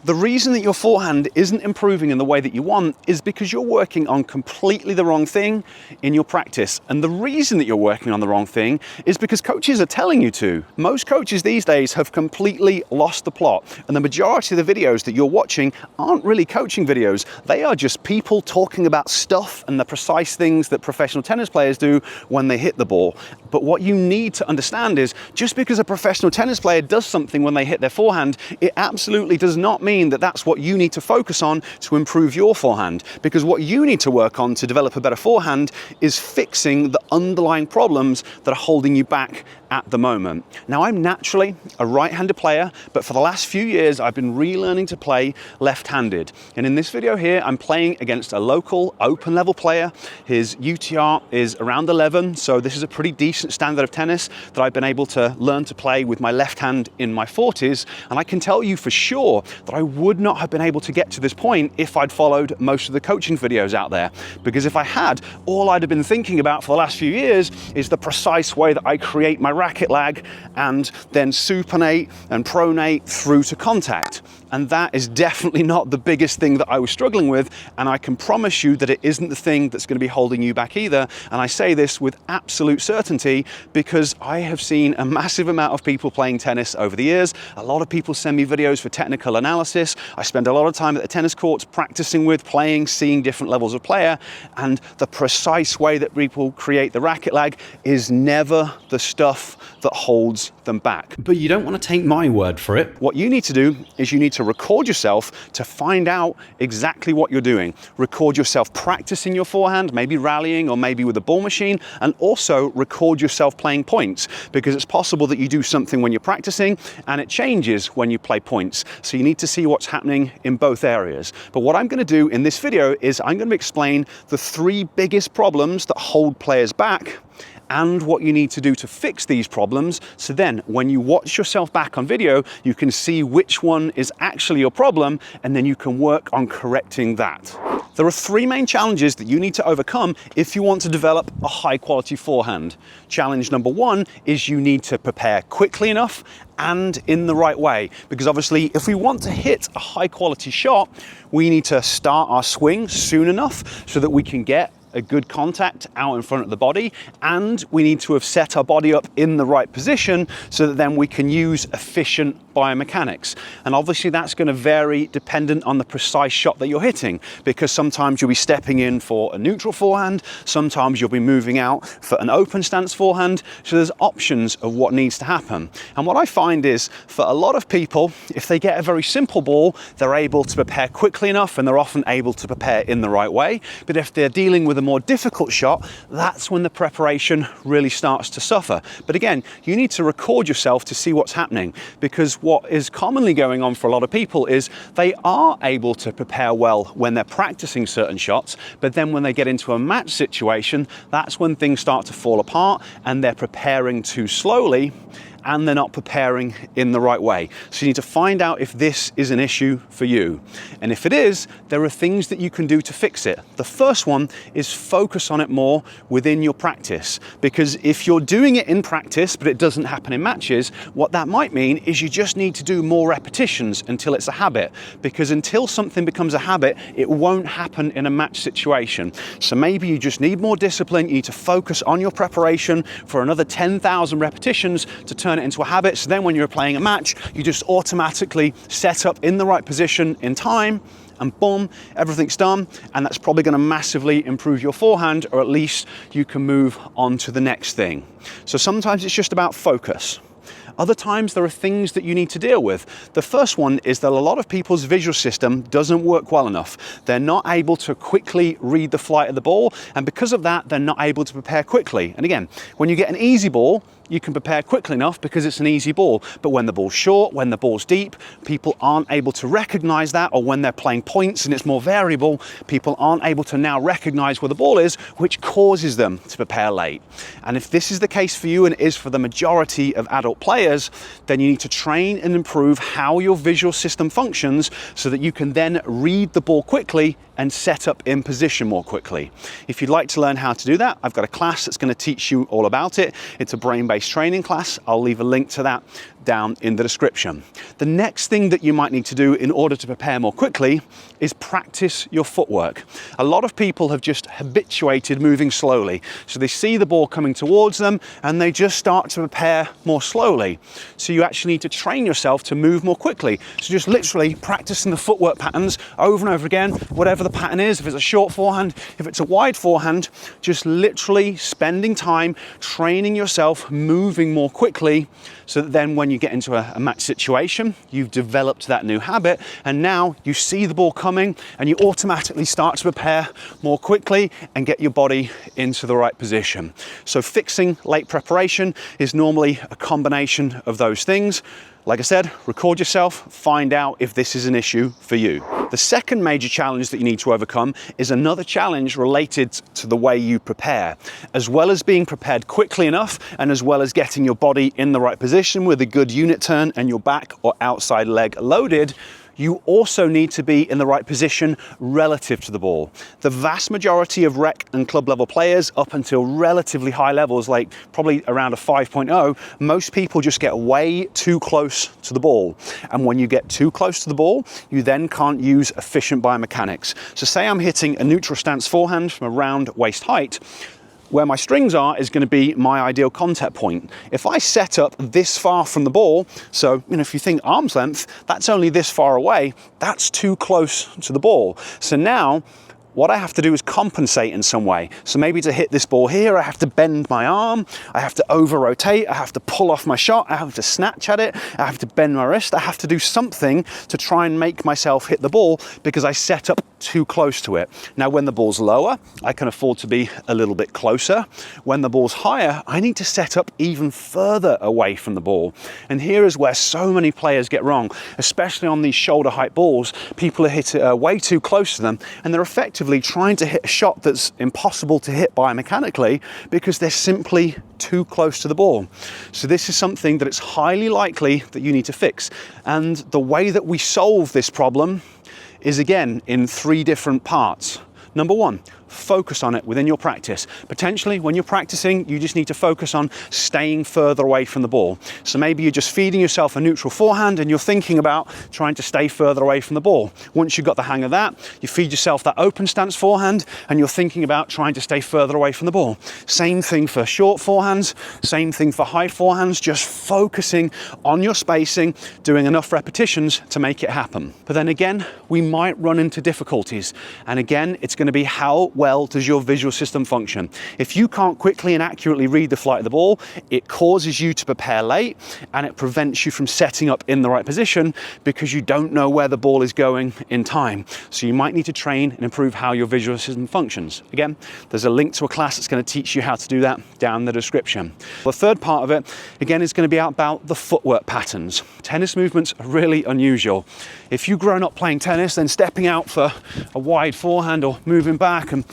The reason that your forehand isn't improving in the way that you want is because you're working on completely the wrong thing in your practice. And the reason that you're working on the wrong thing is because coaches are telling you to. Most coaches these days have completely lost the plot. And the majority of the videos that you're watching aren't really coaching videos. They are just people talking about stuff and the precise things that professional tennis players do when they hit the ball. But what you need to understand is just because a professional tennis player does something when they hit their forehand, it absolutely does not mean that that's what you need to focus on to improve your forehand, because what you need to work on to develop a better forehand is fixing the underlying problems that are holding you back at the moment. Now, I'm naturally a right-handed player, but for the last few years I've been relearning to play left-handed. And in this video here, I'm playing against a local open level player. His UTR is around 11, so this is a pretty decent standard of tennis that I've been able to learn to play with my left hand in my 40s. And I can tell you for sure that I would not have been able to get to this point if I'd followed most of the coaching videos out there. Because if I had, all I'd have been thinking about for the last few years is the precise way that I create my racket lag and then supinate and pronate through to contact. And that is definitely not the biggest thing that I was struggling with. And I can promise you that it isn't the thing that's going to be holding you back either. And I say this with absolute certainty because I have seen a massive amount of people playing tennis over the years. A lot of people send me videos for technical analysis. I spend a lot of time at the tennis courts practicing with, playing, seeing different levels of player. And the precise way that people create the racket lag is never the stuff that holds them back. But you don't want to take my word for it. What you need to do is you need to record yourself to find out exactly what you're doing. Record yourself practicing your forehand, maybe rallying or maybe with a ball machine, and also record yourself playing points, because it's possible that you do something when you're practicing and it changes when you play points. So you need to see what's happening in both areas. But what I'm going to do in this video is I'm going to explain the 3 biggest problems that hold players back and what you need to do to fix these problems. So then when you watch yourself back on video, you can see which one is actually your problem, and then you can work on correcting that. There are 3 main challenges that you need to overcome if you want to develop a high quality forehand. Challenge number 1 is you need to prepare quickly enough and in the right way, because obviously if we want to hit a high quality shot, we need to start our swing soon enough so that we can get a good contact out in front of the body, and we need to have set our body up in the right position so that then we can use efficient biomechanics. And obviously that's going to vary dependent on the precise shot that you're hitting, because sometimes you'll be stepping in for a neutral forehand, sometimes you'll be moving out for an open stance forehand, so there's options of what needs to happen. And what I find is for a lot of people, if they get a very simple ball, they're able to prepare quickly enough and they're often able to prepare in the right way. But if they're dealing with a more difficult shot, that's when the preparation really starts to suffer. But again, you need to record yourself to see what's happening, because what is commonly going on for a lot of people is they are able to prepare well when they're practicing certain shots, but then when they get into a match situation, that's when things start to fall apart and they're preparing too slowly and they're not preparing in the right way. So you need to find out if this is an issue for you. And if it is, there are things that you can do to fix it. The first one is focus on it more within your practice, because if you're doing it in practice but it doesn't happen in matches, what that might mean is you just need to do more repetitions until it's a habit, because until something becomes a habit, it won't happen in a match situation. So maybe you just need more discipline. You need to focus on your preparation for another 10,000 repetitions to turn it into a habit. So then when you're playing a match, you just automatically set up in the right position in time, and boom, everything's done. And that's probably going to massively improve your forehand, or at least you can move on to the next thing. So sometimes it's just about focus. Other times there are things that you need to deal with. The first one is that a lot of people's visual system doesn't work well enough. They're not able to quickly read the flight of the ball, and because of that, they're not able to prepare quickly. And again, when you get an easy ball, you can prepare quickly enough because it's an easy ball. But when the ball's short, when the ball's deep, people aren't able to recognize that, or when they're playing points and it's more variable, people aren't able to now recognize where the ball is, which causes them to prepare late. And if this is the case for you, and it is for the majority of adult players, then you need to train and improve how your visual system functions so that you can then read the ball quickly and set up in position more quickly. If you'd like to learn how to do that, I've got a class that's going to teach you all about it. It's a brain-based training class. I'll leave a link to that down in the description. The next thing that you might need to do in order to prepare more quickly is practice your footwork. A lot of people have just habituated moving slowly. So they see the ball coming towards them and they just start to prepare more slowly. So you actually need to train yourself to move more quickly. So just literally practicing the footwork patterns over and over again, whatever the pattern is, if it's a short forehand, if it's a wide forehand, just literally spending time training yourself, moving more quickly, so that then when you get into a match situation, you've developed that new habit, and now you see the ball coming and you automatically start to prepare more quickly and get your body into the right position. So fixing late preparation is normally a combination of those things. Like I said, record yourself, find out if this is an issue for you. The second major challenge that you need to overcome is another challenge related to the way you prepare. As well as being prepared quickly enough, and as well as getting your body in the right position with a good unit turn and your back or outside leg loaded, you also need to be in the right position relative to the ball. The vast majority of rec and club level players, up until relatively high levels, like probably around a 5.0, most people just get way too close to the ball. And when you get too close to the ball, you then can't use efficient biomechanics. So say I'm hitting a neutral stance forehand from around waist height, where my strings are is going to be my ideal contact point. If I set up this far from the ball, so if you think arm's length, that's only this far away, that's too close to the ball. So now what I have to do is compensate in some way. So maybe to hit this ball here, I have to bend my arm, I have to over rotate, I have to pull off my shot, I have to snatch at it, I have to bend my wrist, I have to do something to try and make myself hit the ball because I set up too close to it. Now when the ball's lower, I can afford to be a little bit closer. When the ball's higher, I need to set up even further away from the ball. And here is where so many players get wrong, especially on these shoulder height balls. People are hit way too close to them, and they're effectively trying to hit a shot that's impossible to hit biomechanically because they're simply too close to the ball. So this is something that it's highly likely that you need to fix. And the way that we solve this problem is, again, in 3 different parts. Number 1, focus on it within your practice. Potentially, when you're practicing, you just need to focus on staying further away from the ball. So maybe you're just feeding yourself a neutral forehand and you're thinking about trying to stay further away from the ball. Once you've got the hang of that, you feed yourself that open stance forehand and you're thinking about trying to stay further away from the ball. Same thing for short forehands, same thing for high forehands, just focusing on your spacing, doing enough repetitions to make it happen. But then again, we might run into difficulties. And again, it's going to be how well does your visual system function. If you can't quickly and accurately read the flight of the ball, it causes you to prepare late and it prevents you from setting up in the right position because you don't know where the ball is going in time. So you might need to train and improve how your visual system functions. Again, there's a link to a class that's going to teach you how to do that down in the description. The third part of it, again, is going to be about the footwork patterns. Tennis movements are really unusual. If you've grown up playing tennis, then stepping out for a wide forehand or moving back and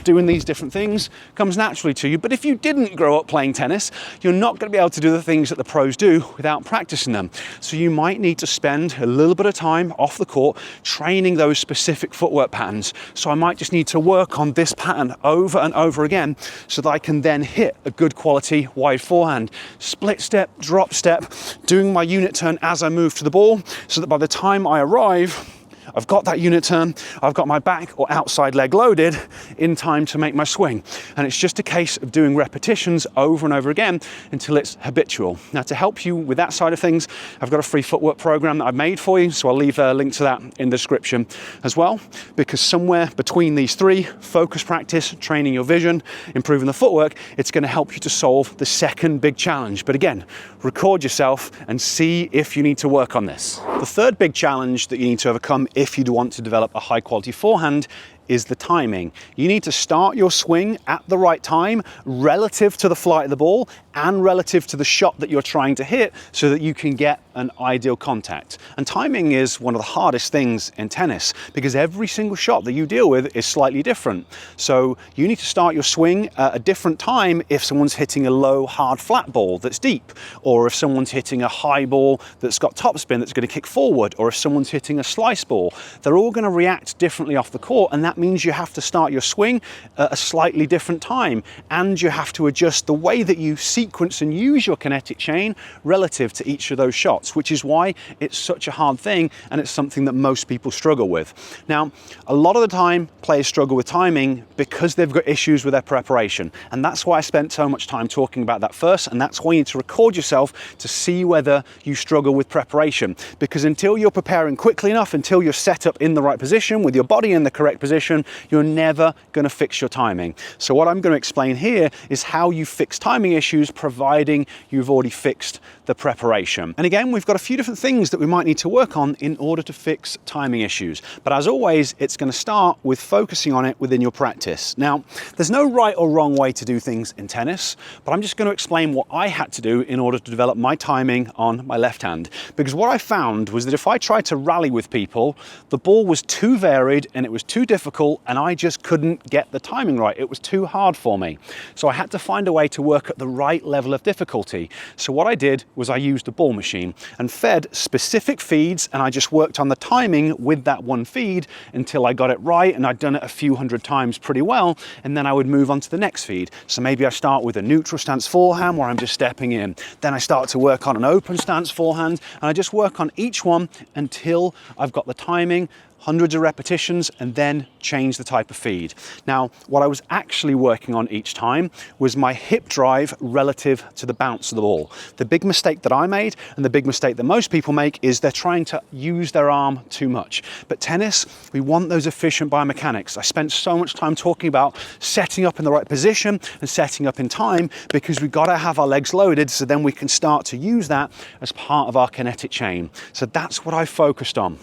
doing these different things comes naturally to you. But if you didn't grow up playing tennis, you're not going to be able to do the things that the pros do without practicing them. So you might need to spend a little bit of time off the court training those specific footwork patterns. So I might just need to work on this pattern over and over again so that I can then hit a good quality wide forehand. Split step, drop step, doing my unit turn as I move to the ball so that by the time I arrive, I've got that unit turn, I've got my back or outside leg loaded in time to make my swing. And it's just a case of doing repetitions over and over again until it's habitual. Now, to help you with that side of things, I've got a free footwork program that I've made for you, so I'll leave a link to that in the description as well, because somewhere between these 3, focus practice, training your vision, improving the footwork, it's going to help you to solve the second big challenge. But again, record yourself and see if you need to work on this. The third big challenge that you need to overcome if you want to develop a high quality forehand is the timing. You need to start your swing at the right time relative to the flight of the ball and relative to the shot that you're trying to hit so that you can get an ideal contact. And timing is one of the hardest things in tennis because every single shot that you deal with is slightly different. So you need to start your swing at a different time if someone's hitting a low, hard, flat ball that's deep, or if someone's hitting a high ball that's got topspin that's going to kick forward, or if someone's hitting a slice ball. They're all going to react differently off the court, and that means you have to start your swing at a slightly different time, and you have to adjust the way that you sequence and use your kinetic chain relative to each of those shots, which is why it's such a hard thing, and it's something that most people struggle with. Now, a lot of the time, players struggle with timing because they've got issues with their preparation, and that's why I spent so much time talking about that first, and that's why you need to record yourself to see whether you struggle with preparation, because until you're preparing quickly enough, until you're set up in the right position with your body in the correct position, you're never going to fix your timing. So what I'm going to explain here is how you fix timing issues, providing you've already fixed the preparation. And again, we've got a few different things that we might need to work on in order to fix timing issues. But as always, it's going to start with focusing on it within your practice. Now, there's no right or wrong way to do things in tennis, but I'm just going to explain what I had to do in order to develop my timing on my left hand. Because what I found was that if I tried to rally with people, the ball was too varied and it was too difficult, and I just couldn't get the timing right. It was too hard for me. So I had to find a way to work at the right level of difficulty. So what I did was I used a ball machine and fed specific feeds, and I just worked on the timing with that one feed until I got it right, and I'd done it a few hundred times pretty well, and then I would move on to the next feed. So maybe I start with a neutral stance forehand where I'm just stepping in. Then I start to work on an open stance forehand, and I just work on each one until I've got the timing, hundreds of repetitions, and then change the type of feed. Now, what I was actually working on each time was my hip drive relative to the bounce of the ball. The big mistake that I made, and the big mistake that most people make, is they're trying to use their arm too much. But tennis, we want those efficient biomechanics. I spent so much time talking about setting up in the right position and setting up in time, because we've got to have our legs loaded so then we can start to use that as part of our kinetic chain. So that's what I focused on.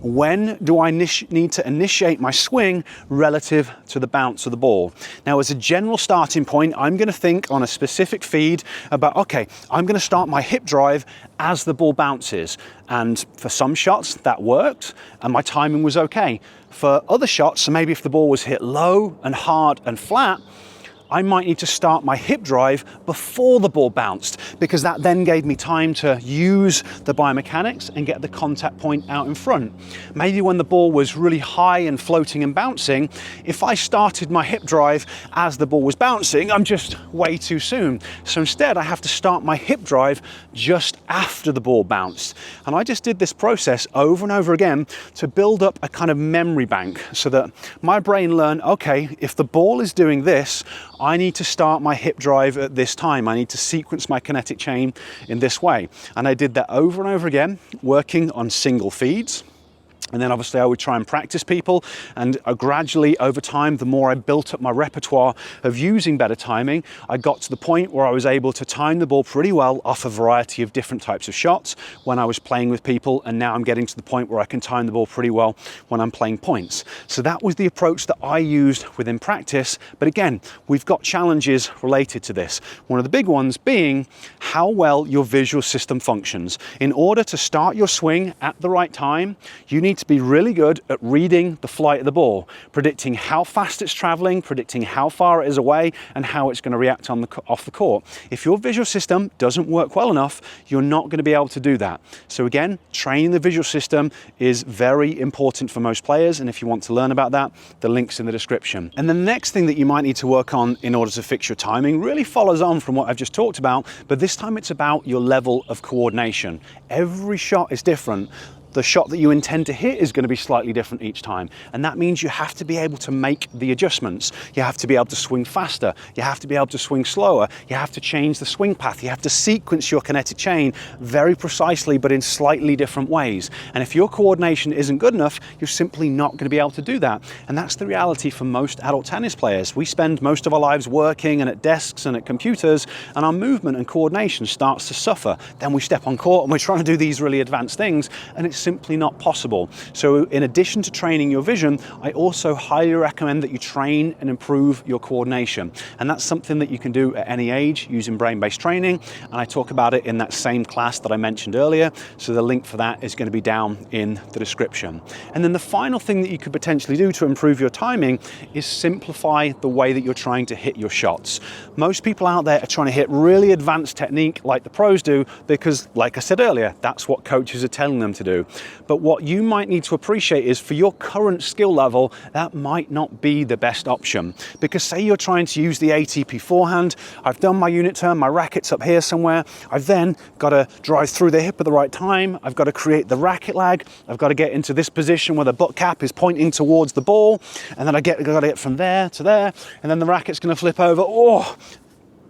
When do I need to initiate my swing relative to the bounce of the ball? Now, as a general starting point, I'm going to think on a specific feed about, okay, I'm going to start my hip drive as the ball bounces. And for some shots, that worked, and my timing was okay. For other shots, so maybe if the ball was hit low and hard and flat, I might need to start my hip drive before the ball bounced, because that then gave me time to use the biomechanics and get the contact point out in front. Maybe when the ball was really high and floating and bouncing, if I started my hip drive as the ball was bouncing, I'm just way too soon. So instead, I have to start my hip drive just after the ball bounced. And I just did this process over and over again to build up a kind of memory bank so that my brain learned, okay, if the ball is doing this, I need to start my hip drive at this time. I need to sequence my kinetic chain in this way. And I did that over and over again, working on single feeds. And then obviously I would try and practice people, and gradually over time, the more I built up my repertoire of using better timing, I got to the point where I was able to time the ball pretty well off a variety of different types of shots when I was playing with people, and now I'm getting to the point where I can time the ball pretty well when I'm playing points. So that was the approach that I used within practice, but again, we've got challenges related to this. One of the big ones being how well your visual system functions. In order to start your swing at the right time, you need to be really good at reading the flight of the ball, predicting how fast it's traveling, predicting how far it is away, and how it's going to react off the court. If your visual system doesn't work well enough, you're not going to be able to do that. So again, training the visual system is very important for most players, and if you want to learn about that, the link's in the description. And the next thing that you might need to work on in order to fix your timing really follows on from what I've just talked about, but this time it's about your level of coordination. Every shot is different. The shot that you intend to hit is going to be slightly different each time. And that means you have to be able to make the adjustments. You have to be able to swing faster. You have to be able to swing slower. You have to change the swing path. You have to sequence your kinetic chain very precisely, but in slightly different ways. And if your coordination isn't good enough, you're simply not going to be able to do that. And that's the reality for most adult tennis players. We spend most of our lives working and at desks and at computers, and our movement and coordination starts to suffer. Then we step on court and we're trying to do these really advanced things, and it's simply not possible. So in addition to training your vision, I also highly recommend that you train and improve your coordination. And that's something that you can do at any age using brain-based training. And I talk about it in that same class that I mentioned earlier. So the link for that is going to be down in the description. And then the final thing that you could potentially do to improve your timing is simplify the way that you're trying to hit your shots. Most people out there are trying to hit really advanced technique like the pros do because, like I said earlier, that's what coaches are telling them to do. But what you might need to appreciate is for your current skill level, that might not be the best option. Because say you're trying to use the ATP forehand, I've done my unit turn, my racket's up here somewhere, I've then got to drive through the hip at the right time, I've got to create the racket lag, I've got to get into this position where the butt cap is pointing towards the ball, and then I've got to get from there to there, and then the racket's going to flip over. Oh,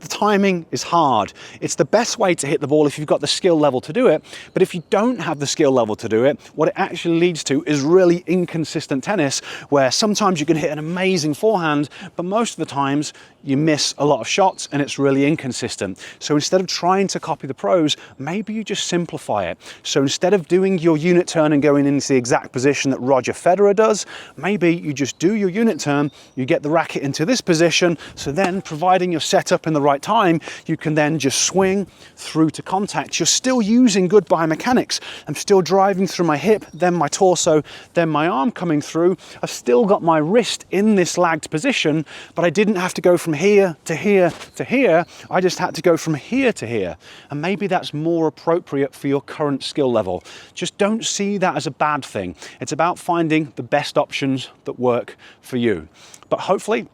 the timing is hard. It's the best way to hit the ball if you've got the skill level to do it, but if you don't have the skill level to do it, what it actually leads to is really inconsistent tennis, where sometimes you can hit an amazing forehand, but most of the times you miss a lot of shots and it's really inconsistent. So instead of trying to copy the pros, maybe you just simplify it. So instead of doing your unit turn and going into the exact position that Roger Federer does, maybe you just do your unit turn, you get the racket into this position, so then providing you're set up in the right time, you can then just swing through to contact. You're still using good biomechanics. I'm still driving through my hip, then my torso, then my arm coming through. I've still got my wrist in this lagged position, but I didn't have to go from here to here to here. I just had to go from here to here. And maybe that's more appropriate for your current skill level. Just don't see that as a bad thing. It's about finding the best options that work for you. But hopefully,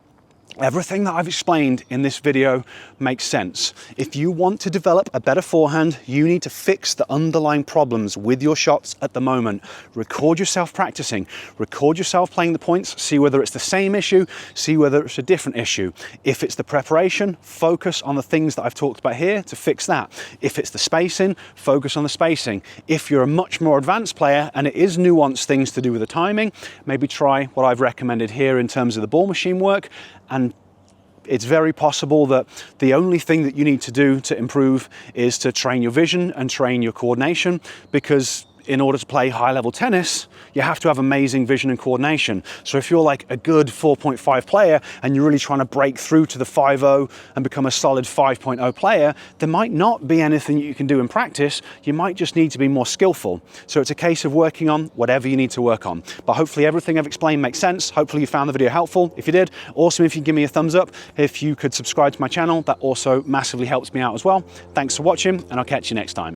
everything that I've explained in this video makes sense. If you want to develop a better forehand, you need to fix the underlying problems with your shots at the moment. Record yourself practicing, record yourself playing the points, see whether it's the same issue, see whether it's a different issue. If it's the preparation, focus on the things that I've talked about here to fix that. If it's the spacing, focus on the spacing. If you're a much more advanced player and it is nuanced things to do with the timing, maybe try what I've recommended here in terms of the ball machine work. And it's very possible that the only thing that you need to do to improve is to train your vision and train your coordination, because in order to play high-level tennis, you have to have amazing vision and coordination. So if you're like a good 4.5 player and you're really trying to break through to the 5.0 and become a solid 5.0 player, there might not be anything you can do in practice. You might just need to be more skillful. So it's a case of working on whatever you need to work on. But hopefully everything I've explained makes sense. Hopefully you found the video helpful. If you did, awesome if you give me a thumbs up. If you could subscribe to my channel, that also massively helps me out as well. Thanks for watching, and I'll catch you next time.